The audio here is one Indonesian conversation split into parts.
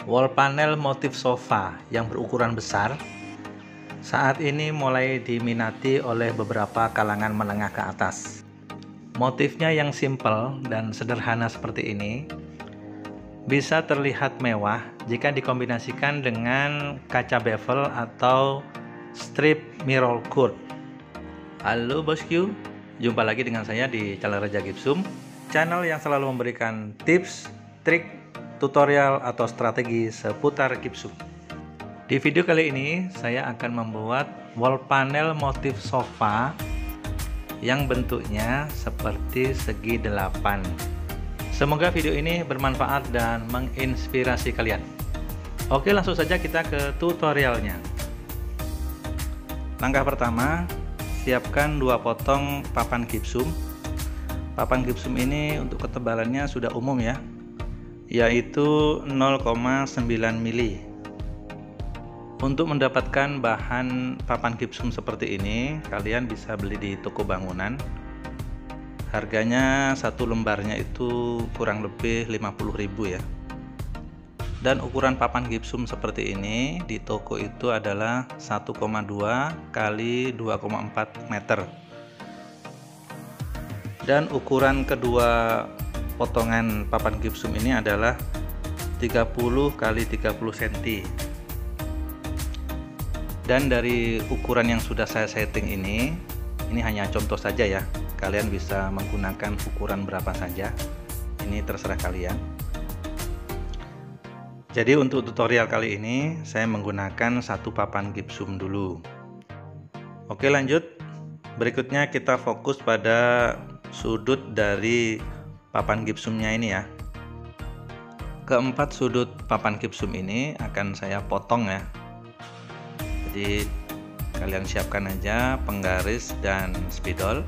Wall panel motif sofa yang berukuran besar saat ini mulai diminati oleh beberapa kalangan menengah ke atas. Motifnya yang simpel dan sederhana seperti ini bisa terlihat mewah jika dikombinasikan dengan kaca bevel atau strip mirror cord. Halo bosku, jumpa lagi dengan saya di channel Raja Gipsum, channel yang selalu memberikan tips, trik, tutorial atau strategi seputar gipsum. Di video kali ini saya akan membuat wall panel motif sofa yang bentuknya seperti segi 8. Semoga video ini bermanfaat dan menginspirasi kalian. Oke, langsung saja kita ke tutorialnya. Langkah pertama, siapkan 2 potong papan gipsum. Papan gipsum ini untuk ketebalannya sudah umum ya, yaitu 0,9 mili. Untuk mendapatkan bahan papan gipsum seperti ini, kalian bisa beli di toko bangunan. Harganya satu lembarnya itu kurang lebih 50.000 ya. Dan ukuran papan gipsum seperti ini di toko itu adalah 1,2 kali 2,4 meter. Dan ukuran kedua potongan papan gipsum ini adalah 30 kali 30 cm. Dan dari ukuran yang sudah saya setting ini hanya contoh saja ya. Kalian bisa menggunakan ukuran berapa saja. Ini terserah kalian. Jadi untuk tutorial kali ini saya menggunakan 1 papan gipsum dulu. Oke, lanjut. Berikutnya kita fokus pada sudut dari papan gipsumnya ini ya. Keempat sudut papan gipsum ini akan saya potong ya. Jadi kalian siapkan aja penggaris dan spidol.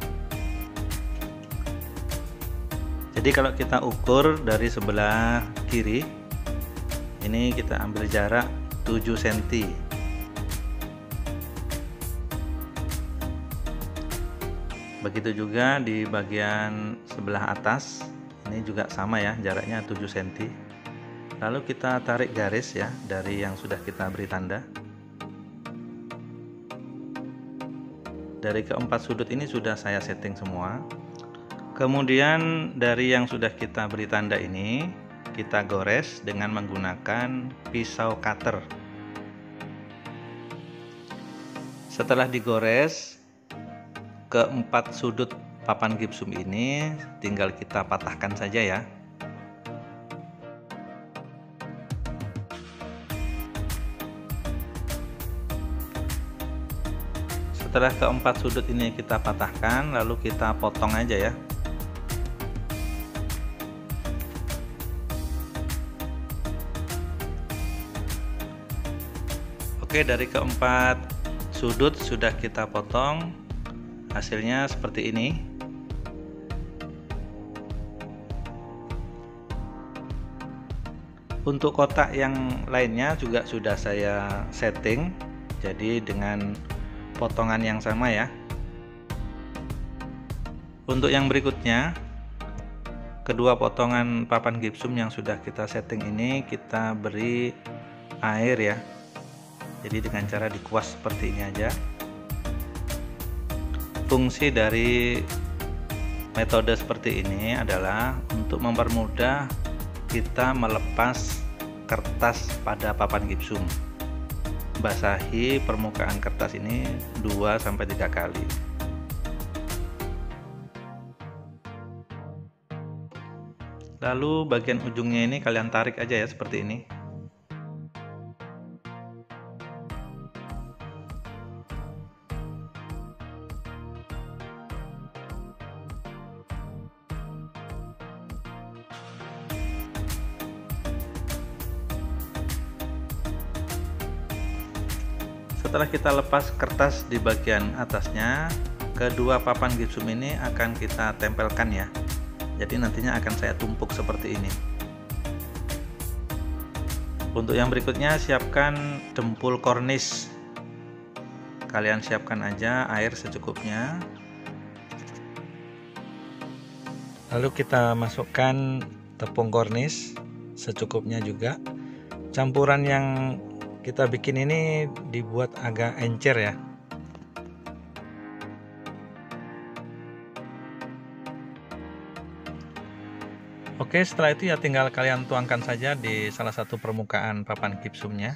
Jadi kalau kita ukur dari sebelah kiri, ini kita ambil jarak 7 cm. Begitu juga di bagian sebelah atas, ini juga sama ya, jaraknya 7 cm. Lalu kita tarik garis ya dari yang sudah kita beri tanda. Dari keempat sudut ini sudah saya setting semua. Kemudian dari yang sudah kita beri tanda ini kita gores dengan menggunakan pisau cutter. Setelah digores, keempat sudut papan gipsum ini tinggal kita patahkan saja ya. Setelah keempat sudut ini kita patahkan, lalu kita potong aja ya. Oke, dari keempat sudut sudah kita potong, hasilnya seperti ini. Untuk kotak yang lainnya juga sudah saya setting, jadi dengan potongan yang sama ya. Untuk yang berikutnya, kedua potongan papan gipsum yang sudah kita setting ini kita beri air ya. Jadi dengan cara dikuas seperti ini aja. Fungsi dari metode seperti ini adalah untuk mempermudah kita melepas kertas pada papan gipsum. Basahi permukaan kertas ini 2-3 kali. Lalu bagian ujungnya ini kalian tarik aja ya seperti ini. Setelah kita lepas kertas di bagian atasnya, kedua papan gipsum ini akan kita tempelkan ya. Jadi nantinya akan saya tumpuk seperti ini. Untuk yang berikutnya, siapkan dempul kornis. Kalian siapkan aja air secukupnya. Lalu kita masukkan tepung kornis secukupnya juga. Campuran yang kita bikin ini dibuat agak encer ya. Oke, setelah itu ya tinggal kalian tuangkan saja di salah satu permukaan papan gipsumnya.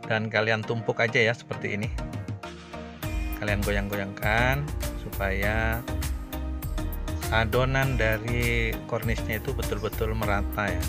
Dan kalian tumpuk aja ya seperti ini. Kalian goyang-goyangkan supaya adonan dari kornisnya itu betul-betul merata ya.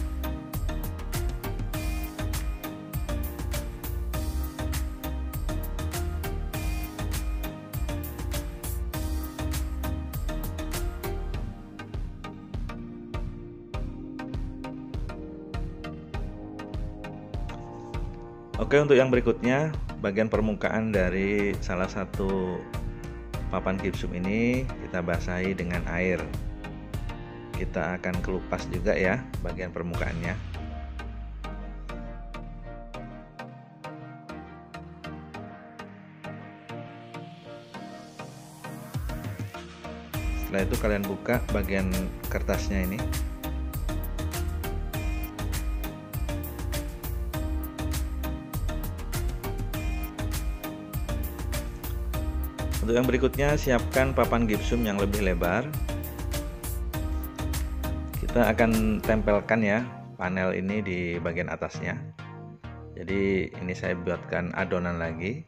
Oke, untuk yang berikutnya, bagian permukaan dari salah satu papan gipsum ini kita basahi dengan air. Kita akan kelupas juga ya bagian permukaannya. Setelah itu kalian buka bagian kertasnya ini. Untuk yang berikutnya, siapkan papan gipsum yang lebih lebar. Kita akan tempelkan ya panel ini di bagian atasnya. Jadi ini saya buatkan adonan lagi.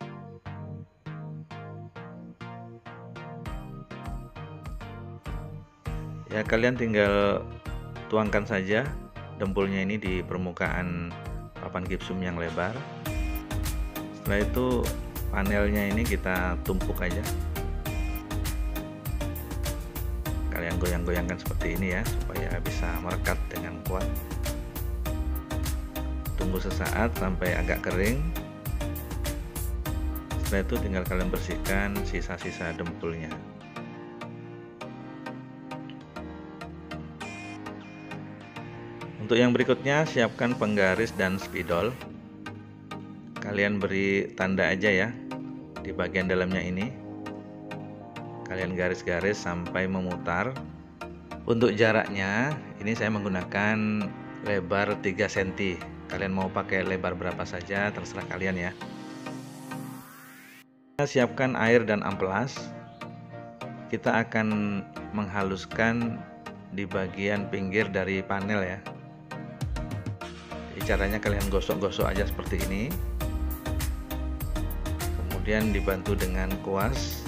Ya, kalian tinggal tuangkan saja dempulnya ini di permukaan papan gipsum yang lebar. Setelah itu panelnya ini kita tumpuk aja. Kalian goyang-goyangkan seperti ini ya supaya bisa merekat dengan kuat. Tunggu sesaat sampai agak kering. Setelah itu tinggal kalian bersihkan sisa-sisa dempulnya. Untuk yang berikutnya, siapkan penggaris dan spidol. Kalian beri tanda aja ya di bagian dalamnya ini. Kalian garis-garis sampai memutar. Untuk jaraknya ini saya menggunakan lebar 3 cm. Kalian mau pakai lebar berapa saja terserah kalian ya. Siapkan air dan amplas. Kita akan menghaluskan di bagian pinggir dari panel ya. Jadi caranya kalian gosok-gosok aja seperti ini. Kemudian dibantu dengan kuas.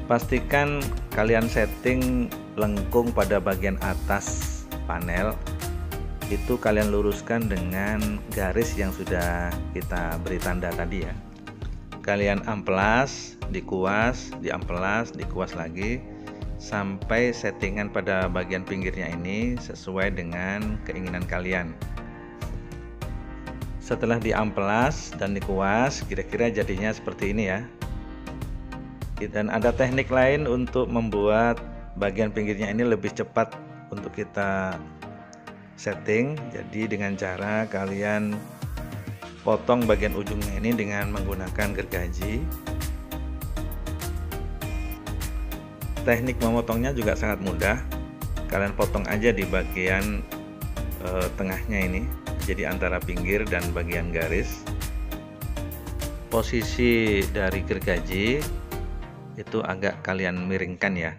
Pastikan kalian setting lengkung pada bagian atas panel. Itu kalian luruskan dengan garis yang sudah kita beri tanda tadi ya. Kalian amplas, dikuas, diamplas, dikuas lagi sampai settingan pada bagian pinggirnya ini sesuai dengan keinginan kalian. Setelah diamplas dan dikuas, kira-kira jadinya seperti ini ya. Dan ada teknik lain untuk membuat bagian pinggirnya ini lebih cepat untuk kita setting. Jadi dengan cara kalian potong bagian ujungnya ini dengan menggunakan gergaji. Teknik memotongnya juga sangat mudah. Kalian potong aja di bagian tengahnya ini. Jadi antara pinggir dan bagian garis. Posisi dari gergaji itu agak kalian miringkan ya.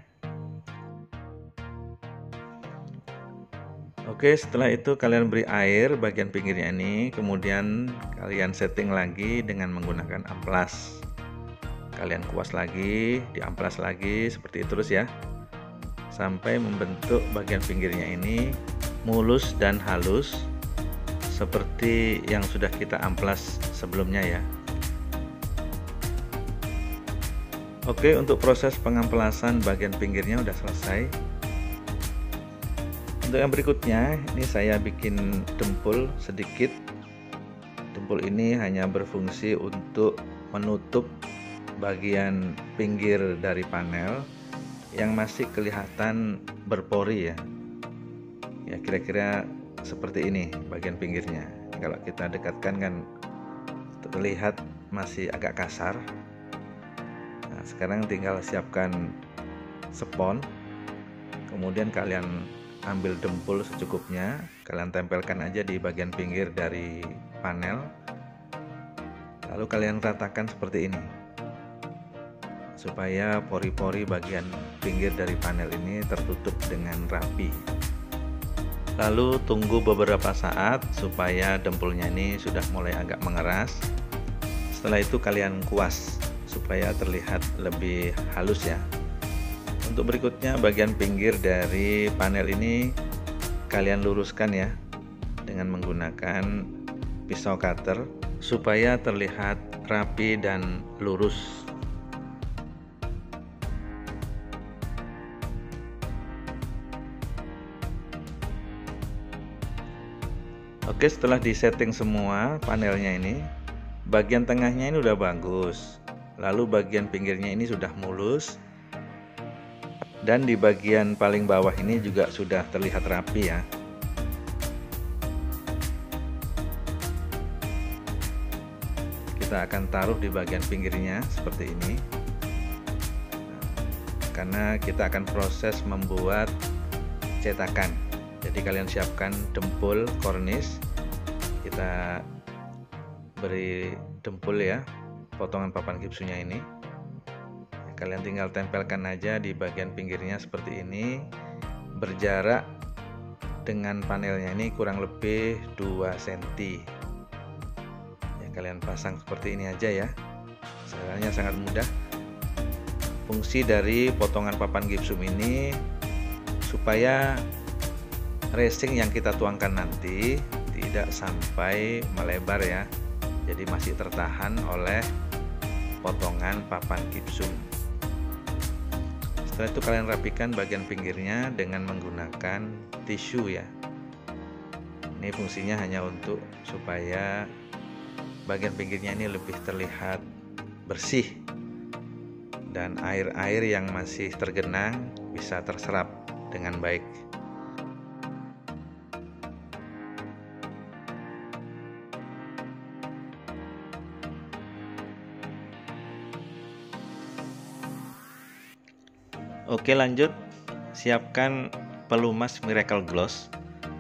Oke, setelah itu kalian beri air bagian pinggirnya ini, kemudian kalian setting lagi dengan menggunakan amplas. Kalian kuas lagi, diamplas lagi, seperti itu terus ya. Sampai membentuk bagian pinggirnya ini mulus dan halus seperti yang sudah kita amplas sebelumnya ya. Oke, untuk proses pengamplasan bagian pinggirnya udah selesai. Untuk yang berikutnya, ini saya bikin dempul sedikit. Dempul ini hanya berfungsi untuk menutup bagian pinggir dari panel yang masih kelihatan berpori ya. Ya, kira-kira seperti ini bagian pinggirnya. Kalau kita dekatkan kan terlihat masih agak kasar. Nah, sekarang tinggal siapkan spons. Kemudian kalian ambil dempul secukupnya, kalian tempelkan aja di bagian pinggir dari panel, lalu kalian ratakan seperti ini supaya pori-pori bagian pinggir dari panel ini tertutup dengan rapi. Lalu tunggu beberapa saat supaya dempulnya ini sudah mulai agak mengeras. Setelah itu kalian kuas supaya terlihat lebih halus ya. Untuk berikutnya, bagian pinggir dari panel ini kalian luruskan ya dengan menggunakan pisau cutter supaya terlihat rapi dan lurus. Oke, setelah disetting semua panelnya ini, bagian tengahnya ini udah bagus, lalu bagian pinggirnya ini sudah mulus, dan di bagian paling bawah ini juga sudah terlihat rapi ya. Kita akan taruh di bagian pinggirnya seperti ini, karena kita akan proses membuat cetakan. Jadi kalian siapkan dempul kornis, kita beri dempul ya, potongan papan gipsumnya ini. Kalian tinggal tempelkan aja di bagian pinggirnya seperti ini, berjarak dengan panelnya ini kurang lebih 2 cm ya. Kalian pasang seperti ini aja ya, caranya sangat mudah. Fungsi dari potongan papan gipsum ini supaya racing yang kita tuangkan nanti tidak sampai melebar ya, jadi masih tertahan oleh potongan papan gipsum. Setelah itu kalian rapikan bagian pinggirnya dengan menggunakan tisu ya. Ini fungsinya hanya untuk supaya bagian pinggirnya ini lebih terlihat bersih dan air-air yang masih tergenang bisa terserap dengan baik. Oke, lanjut, siapkan pelumas Miracle Gloss.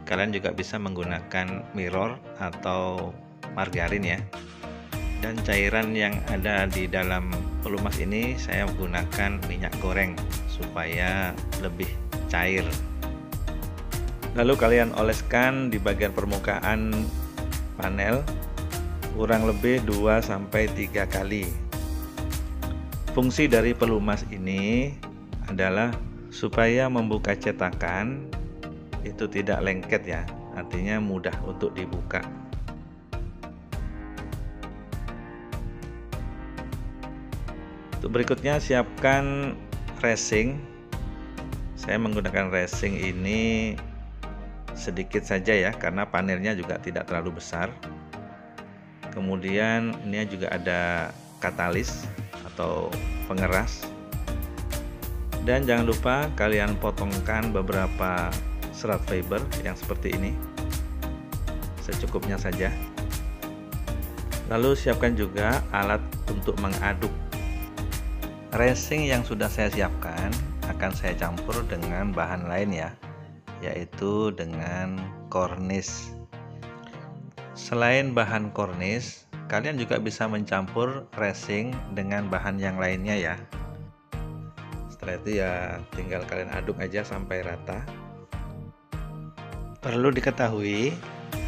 Kalian juga bisa menggunakan mirror atau margarin ya. Dan cairan yang ada di dalam pelumas ini saya menggunakan minyak goreng supaya lebih cair. Lalu kalian oleskan di bagian permukaan panel kurang lebih 2-3 kali. Fungsi dari pelumas ini adalah supaya membuka cetakan itu tidak lengket ya, artinya mudah untuk dibuka. Untuk berikutnya, siapkan racing. Saya menggunakan racing ini sedikit saja ya, karena panelnya juga tidak terlalu besar. Kemudian ini juga ada katalis atau pengeras. Dan jangan lupa kalian potongkan beberapa serat fiber yang seperti ini, secukupnya saja. Lalu siapkan juga alat untuk mengaduk. Racing yang sudah saya siapkan akan saya campur dengan bahan lain ya, yaitu dengan kornis. Selain bahan kornis, kalian juga bisa mencampur racing dengan bahan yang lainnya ya. Setelah itu ya tinggal kalian aduk aja sampai rata. Perlu diketahui,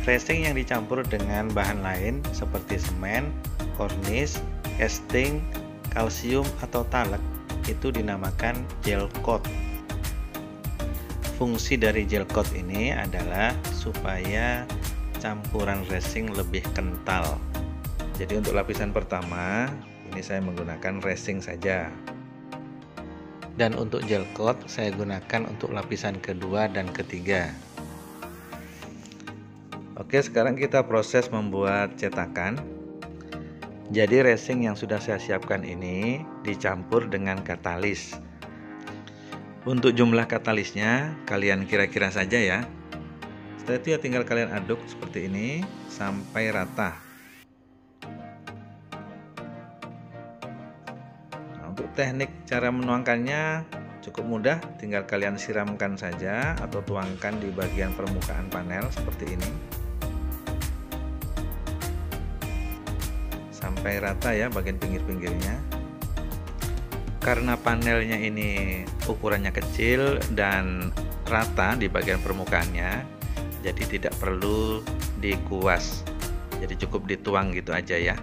racing yang dicampur dengan bahan lain seperti semen, kornis, casting, kalsium atau talek itu dinamakan gel coat. Fungsi dari gel coat ini adalah supaya campuran racing lebih kental. Jadi untuk lapisan pertama ini saya menggunakan racing saja. Dan untuk gel coat saya gunakan untuk lapisan kedua dan ketiga. Oke, sekarang kita proses membuat cetakan. Jadi racing yang sudah saya siapkan ini dicampur dengan katalis. Untuk jumlah katalisnya kalian kira-kira saja ya. Setelah itu ya tinggal kalian aduk seperti ini sampai rata. Untuk teknik cara menuangkannya, Cukup mudah, tinggal kalian siramkan saja atau tuangkan di bagian permukaan panel seperti ini sampai rata ya bagian pinggir-pinggirnya. Karena panelnya ini ukurannya kecil dan rata di bagian permukaannya, jadi tidak perlu dikuas, jadi cukup dituang gitu aja ya.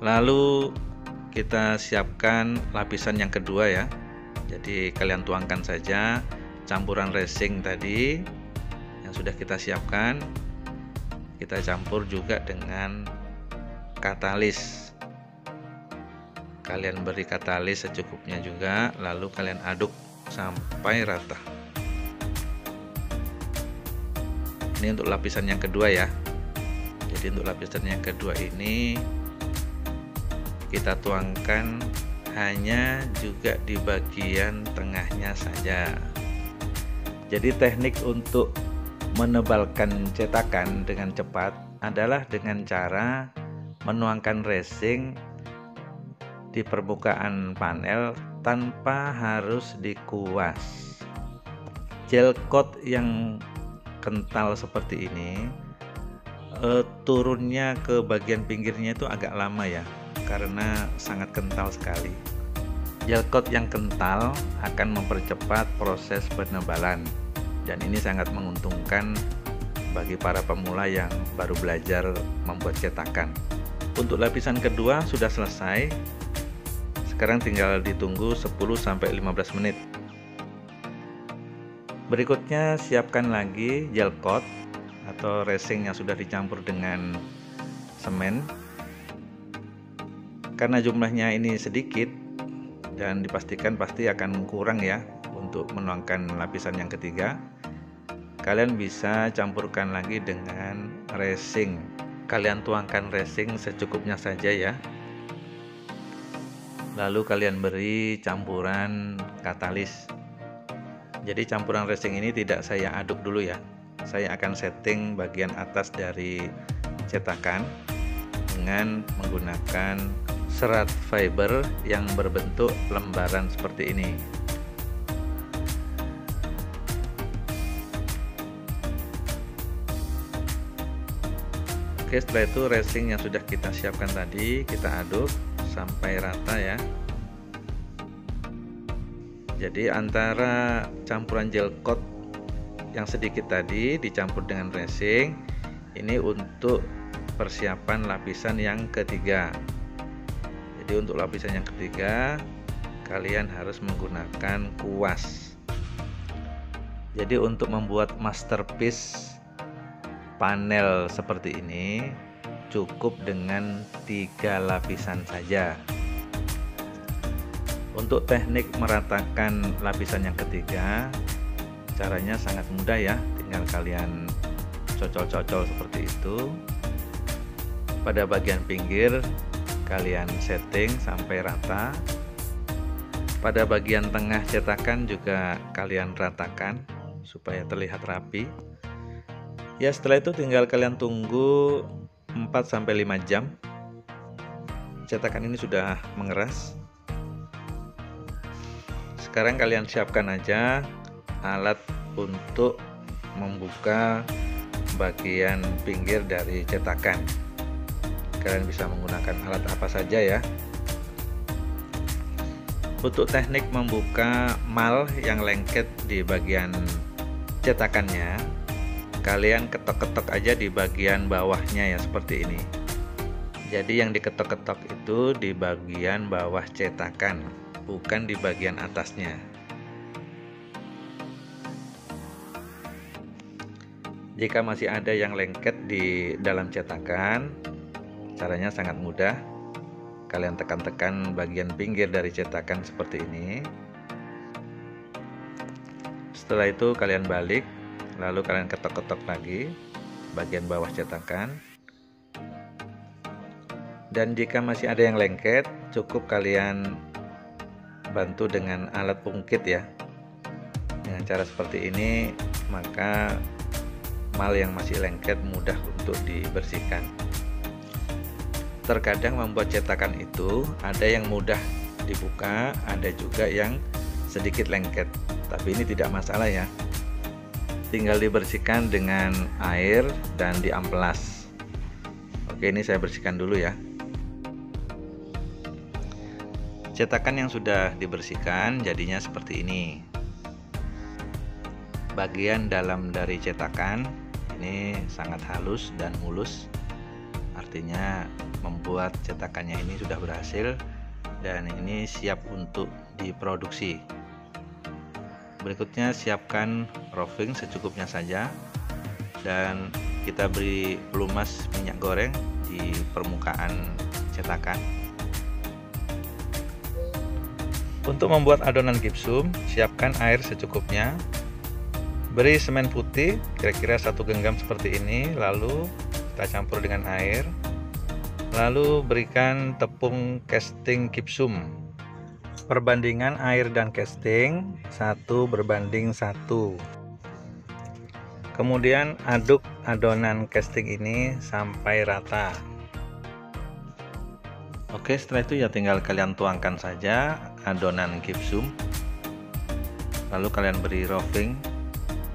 Lalu kita siapkan lapisan yang kedua ya. Jadi kalian tuangkan saja campuran racing tadi yang sudah kita siapkan. Kita campur juga dengan katalis. Kalian beri katalis secukupnya juga, lalu kalian aduk sampai rata. Ini untuk lapisan yang kedua ya. Jadi untuk lapisan yang kedua ini kita tuangkan hanya juga di bagian tengahnya saja. Jadi teknik untuk menebalkan cetakan dengan cepat adalah dengan cara menuangkan racing di permukaan panel tanpa harus dikuas. Gel coat yang kental seperti ini turunnya ke bagian pinggirnya itu agak lama ya, karena sangat kental sekali. Gel coat yang kental akan mempercepat proses penebalan dan ini sangat menguntungkan bagi para pemula yang baru belajar membuat cetakan. Untuk lapisan kedua sudah selesai. Sekarang tinggal ditunggu 10-15 menit. Berikutnya siapkan lagi gel coat atau racing yang sudah dicampur dengan semen. Karena jumlahnya ini sedikit dan dipastikan pasti akan kurang ya untuk menuangkan lapisan yang ketiga, kalian bisa campurkan lagi dengan racing. Kalian tuangkan racing secukupnya saja ya. Lalu kalian beri campuran katalis. Jadi campuran racing ini tidak saya aduk dulu ya. Saya akan setting bagian atas dari cetakan dengan menggunakan serat fiber yang berbentuk lembaran seperti ini. Oke, setelah itu racing yang sudah kita siapkan tadi kita aduk sampai rata ya. Jadi antara campuran gel coat yang sedikit tadi dicampur dengan racing ini untuk persiapan lapisan yang ketiga. Jadi untuk lapisan yang ketiga kalian harus menggunakan kuas. Jadi untuk membuat masterpiece panel seperti ini cukup dengan 3 lapisan saja. Untuk teknik meratakan lapisan yang ketiga, caranya sangat mudah ya, tinggal kalian cocol-cocol seperti itu. Pada bagian pinggir kalian setting sampai rata. Pada bagian tengah cetakan juga kalian ratakan supaya terlihat rapi. Ya, setelah itu tinggal kalian tunggu 4-5 jam. Cetakan ini sudah mengeras. Sekarang kalian siapkan aja alat untuk membuka bagian pinggir dari cetakan. Kalian bisa menggunakan alat apa saja ya. Untuk teknik membuka mal yang lengket di bagian cetakannya, kalian ketok-ketok aja di bagian bawahnya ya, seperti ini. Jadi yang diketok-ketok itu di bagian bawah cetakan, bukan di bagian atasnya. Jika masih ada yang lengket di dalam cetakan, caranya sangat mudah. Kalian tekan-tekan bagian pinggir dari cetakan seperti ini. Setelah itu kalian balik, lalu kalian ketok-ketok lagi bagian bawah cetakan. Dan jika masih ada yang lengket, cukup kalian bantu dengan alat ungkit ya. Dengan cara seperti ini, maka mal yang masih lengket mudah untuk dibersihkan. Terkadang membuat cetakan itu ada yang mudah dibuka, ada juga yang sedikit lengket. Tapi ini tidak masalah ya. Tinggal dibersihkan dengan air dan diamplas. Oke, ini saya bersihkan dulu ya. Cetakan yang sudah dibersihkan jadinya seperti ini. Bagian dalam dari cetakan ini sangat halus dan mulus, artinya membuat cetakannya ini sudah berhasil dan ini siap untuk diproduksi. Berikutnya siapkan roving secukupnya saja dan kita beri pelumas minyak goreng di permukaan cetakan. Untuk membuat adonan gipsum, siapkan air secukupnya. Beri semen putih kira-kira 1 genggam seperti ini, lalu kita campur dengan air. Lalu berikan tepung casting gipsum. Perbandingan air dan casting 1:1. Kemudian aduk adonan casting ini sampai rata. Oke, setelah itu ya tinggal kalian tuangkan saja adonan gipsum. Lalu kalian beri roving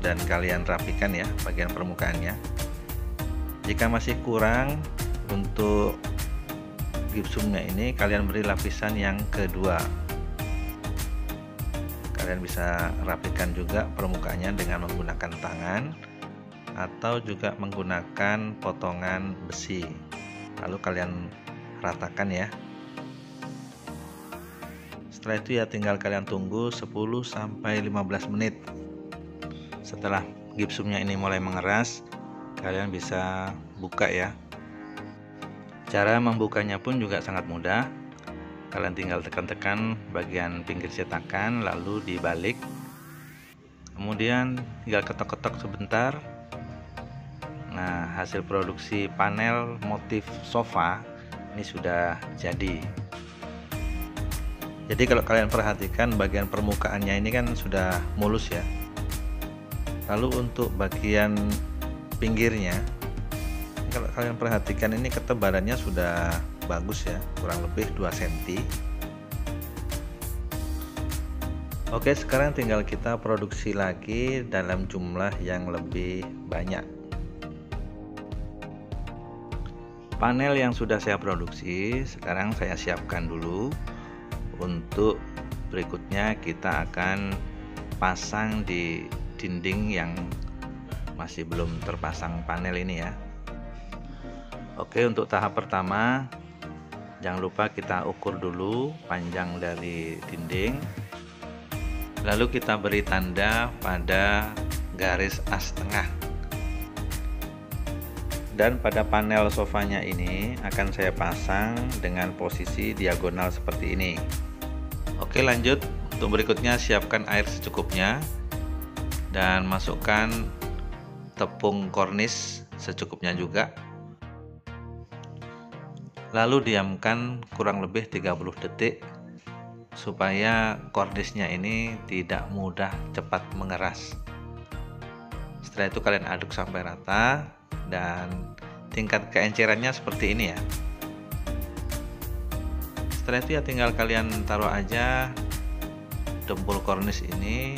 dan kalian rapikan ya bagian permukaannya. Jika masih kurang untuk gipsumnya ini, kalian beri lapisan yang kedua. Kalian bisa rapikan juga permukaannya dengan menggunakan tangan atau juga menggunakan potongan besi. Lalu kalian ratakan ya. Setelah itu ya tinggal kalian tunggu 10-15 menit. Setelah gipsumnya ini mulai mengeras, kalian bisa buka ya. Cara membukanya pun juga sangat mudah. Kalian tinggal tekan-tekan bagian pinggir cetakan lalu dibalik. Kemudian tinggal ketok-ketok sebentar. Nah, hasil produksi panel motif sofa ini sudah jadi. Jadi kalau kalian perhatikan bagian permukaannya ini kan sudah mulus ya. Lalu untuk bagian pinggirnya, kalau kalian perhatikan ini ketebalannya sudah bagus ya, kurang lebih 2 cm. Oke, sekarang tinggal kita produksi lagi dalam jumlah yang lebih banyak. Panel yang sudah saya produksi sekarang saya siapkan dulu. Untuk berikutnya kita akan pasang di dinding yang masih belum terpasang panel ini ya. Oke, untuk tahap pertama jangan lupa kita ukur dulu panjang dari dinding. Lalu kita beri tanda pada garis as tengah. Dan pada panel sofanya ini akan saya pasang dengan posisi diagonal seperti ini. Oke, lanjut. Untuk berikutnya siapkan air secukupnya dan masukkan tepung kornis secukupnya juga. Lalu diamkan kurang lebih 30 detik supaya kornisnya ini tidak mudah cepat mengeras. Setelah itu kalian aduk sampai rata dan tingkat keencerannya seperti ini ya. Setelah itu ya tinggal kalian taruh aja dempul kornis ini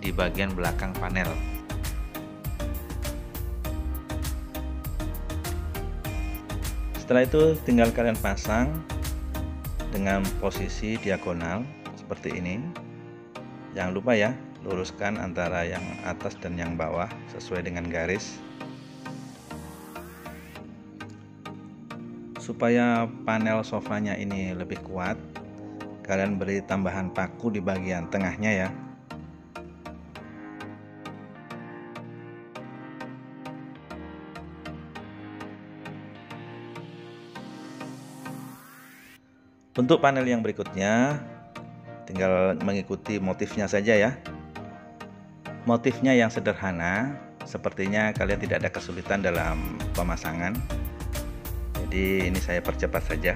di bagian belakang panel. Setelah itu tinggal kalian pasang dengan posisi diagonal seperti ini. Jangan lupa ya, luruskan antara yang atas dan yang bawah sesuai dengan garis. Supaya panel sofanya ini lebih kuat, kalian beri tambahan paku di bagian tengahnya ya. Untuk panel yang berikutnya tinggal mengikuti motifnya saja ya. Motifnya yang sederhana, sepertinya kalian tidak ada kesulitan dalam pemasangan. Jadi ini saya percepat saja.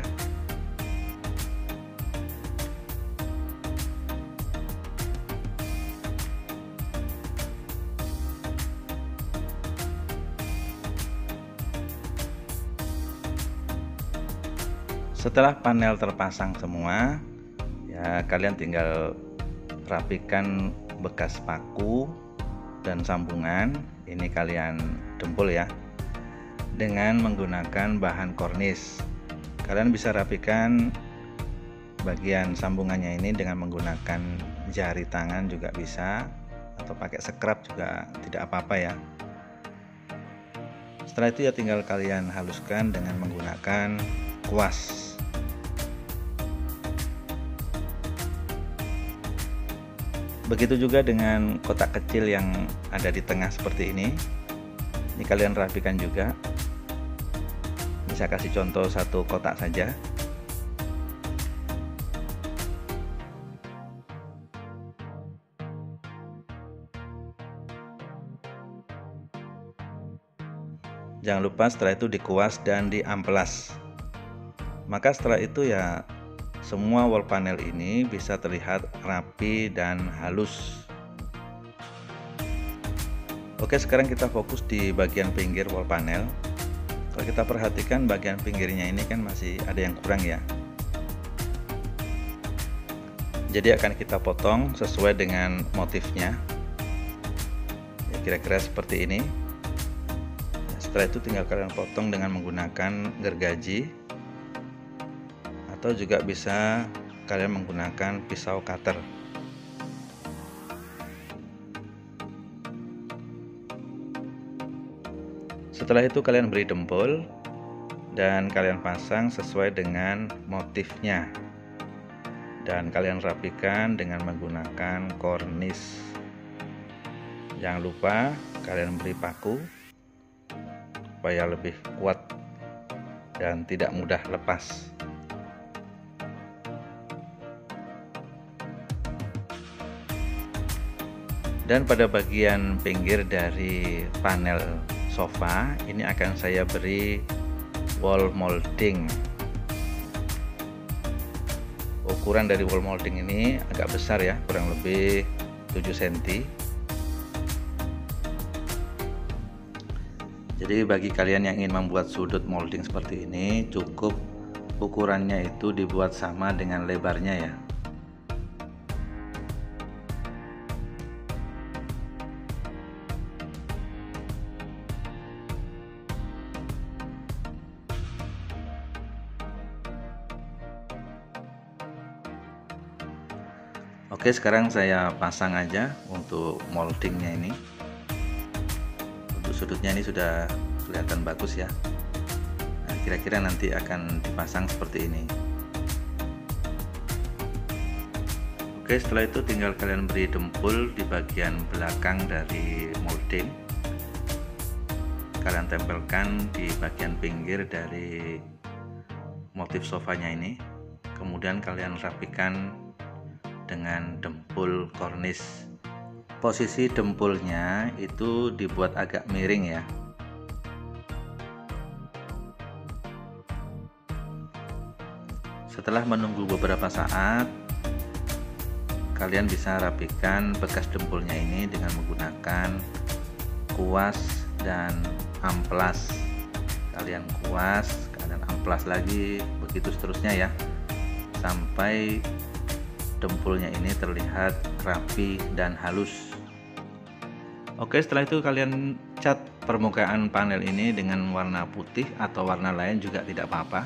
Setelah panel terpasang semua, ya kalian tinggal rapikan bekas paku dan sambungan. Ini kalian dempul ya, dengan menggunakan bahan kornis. Kalian bisa rapikan bagian sambungannya ini dengan menggunakan jari tangan juga bisa, atau pakai scrub juga tidak apa-apa ya. Setelah itu ya tinggal kalian haluskan dengan menggunakan kuas. Begitu juga dengan kotak kecil yang ada di tengah seperti ini. Ini kalian rapikan juga. Bisa kasih contoh satu kotak saja. Jangan lupa setelah itu dikuas dan diamplas. Maka setelah itu ya semua wall panel ini bisa terlihat rapi dan halus. Oke, sekarang kita fokus di bagian pinggir wall panel. Kalau kita perhatikan bagian pinggirnya ini kan masih ada yang kurang ya. Jadi akan kita potong sesuai dengan motifnya. Ya, kira-kira seperti ini. Setelah itu tinggal kalian potong dengan menggunakan gergaji, atau juga bisa kalian menggunakan pisau cutter. Setelah itu kalian beri dempul dan kalian pasang sesuai dengan motifnya, dan kalian rapikan dengan menggunakan kornis. Jangan lupa kalian beri paku supaya lebih kuat dan tidak mudah lepas. Dan pada bagian pinggir dari panel sofa ini akan saya beri wall molding. Ukuran dari wall molding ini agak besar ya, kurang lebih 7 cm. Jadi bagi kalian yang ingin membuat sudut molding seperti ini, cukup ukurannya itu dibuat sama dengan lebarnya ya. Oke, sekarang saya pasang aja untuk moldingnya ini. Untuk sudutnya ini sudah kelihatan bagus ya. Nah, kira-kira nanti akan dipasang seperti ini. Oke, setelah itu tinggal kalian beri dempul di bagian belakang dari molding. Kalian tempelkan di bagian pinggir dari motif sofanya ini. Kemudian kalian rapikan dengan dempul kornis. Posisi dempulnya itu dibuat agak miring ya. Setelah menunggu beberapa saat, kalian bisa rapikan bekas dempulnya ini dengan menggunakan kuas dan amplas. Kalian kuas, kalian amplas lagi, begitu seterusnya ya, sampai dempulnya ini terlihat rapi dan halus. Oke, setelah itu kalian cat permukaan panel ini dengan warna putih atau warna lain juga tidak apa-apa.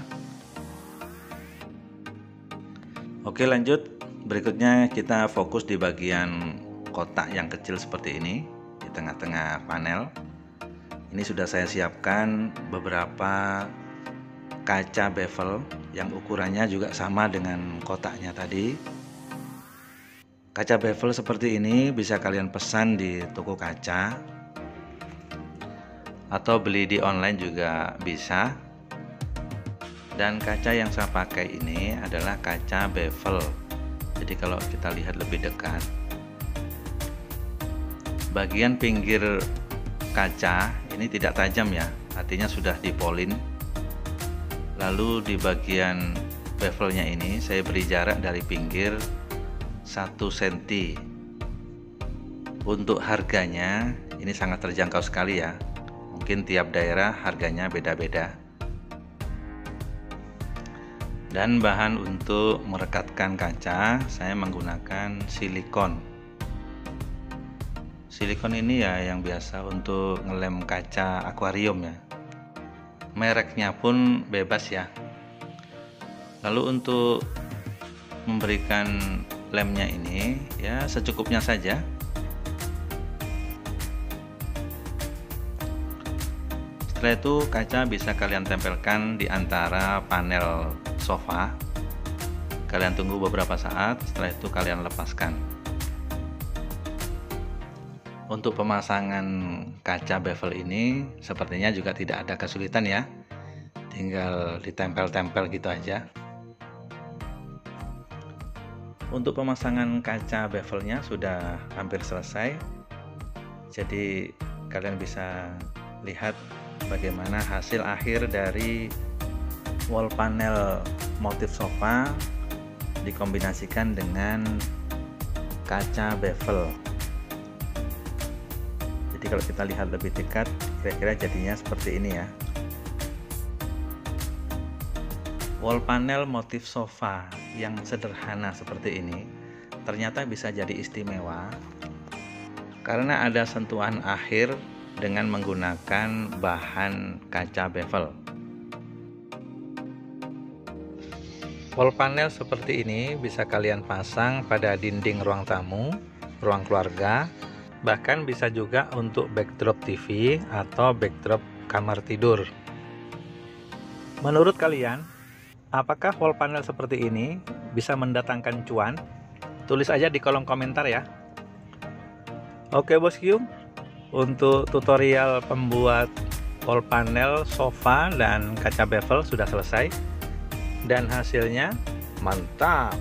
Oke, lanjut. Berikutnya kita fokus di bagian kotak yang kecil seperti ini di tengah-tengah panel. Ini sudah saya siapkan beberapa kaca bevel yang ukurannya juga sama dengan kotaknya tadi. Kaca bevel seperti ini bisa kalian pesan di toko kaca atau beli di online juga bisa. Dan kaca yang saya pakai ini adalah kaca bevel. Jadi kalau kita lihat lebih dekat, bagian pinggir kaca ini tidak tajam ya, artinya sudah dipolin. Lalu di bagian bevelnya ini saya beri jarak dari pinggir 1 cm. Untuk harganya ini sangat terjangkau sekali ya. Mungkin tiap daerah harganya beda-beda. Dan bahan untuk merekatkan kaca saya menggunakan silikon. Silikon ini ya yang biasa untuk ngelem kaca akuarium ya. Mereknya pun bebas ya. Lalu untuk memberikan lemnya ini ya secukupnya saja. Setelah itu kaca bisa kalian tempelkan di antara panel sofa. Kalian tunggu beberapa saat, setelah itu kalian lepaskan. Untuk pemasangan kaca bevel ini sepertinya juga tidak ada kesulitan ya. Tinggal ditempel-tempel gitu aja. Untuk pemasangan kaca bevelnya sudah hampir selesai. Jadi kalian bisa lihat bagaimana hasil akhir dari wall panel motif sofa dikombinasikan dengan kaca bevel. Jadi kalau kita lihat lebih dekat, kira-kira jadinya seperti ini ya. Wall panel motif sofa yang sederhana seperti ini ternyata bisa jadi istimewa karena ada sentuhan akhir dengan menggunakan bahan kaca bevel. Wall panel seperti ini bisa kalian pasang pada dinding ruang tamu, ruang keluarga, bahkan bisa juga untuk backdrop TV atau backdrop kamar tidur. Menurut kalian, apakah wall panel seperti ini bisa mendatangkan cuan? Tulis aja di kolom komentar ya. Oke bosku, untuk tutorial pembuat wall panel sofa dan kaca bevel sudah selesai dan hasilnya mantap.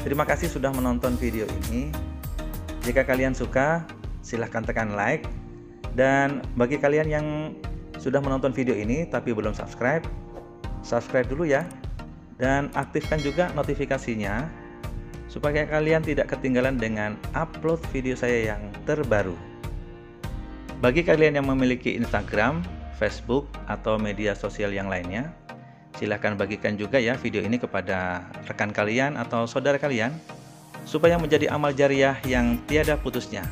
Terima kasih sudah menonton video ini. Jika kalian suka, silahkan tekan like, dan bagi kalian yang sudah menonton video ini tapi belum subscribe, subscribe dulu ya. Dan aktifkan juga notifikasinya supaya kalian tidak ketinggalan dengan upload video saya yang terbaru. Bagi kalian yang memiliki Instagram, Facebook, atau media sosial yang lainnya, silahkan bagikan juga ya video ini kepada rekan kalian atau saudara kalian supaya menjadi amal jariah yang tiada putusnya.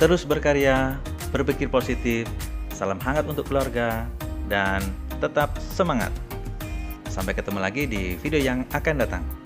Terus berkarya, berpikir positif, salam hangat untuk keluarga, dan tetap semangat. Sampai ketemu lagi di video yang akan datang.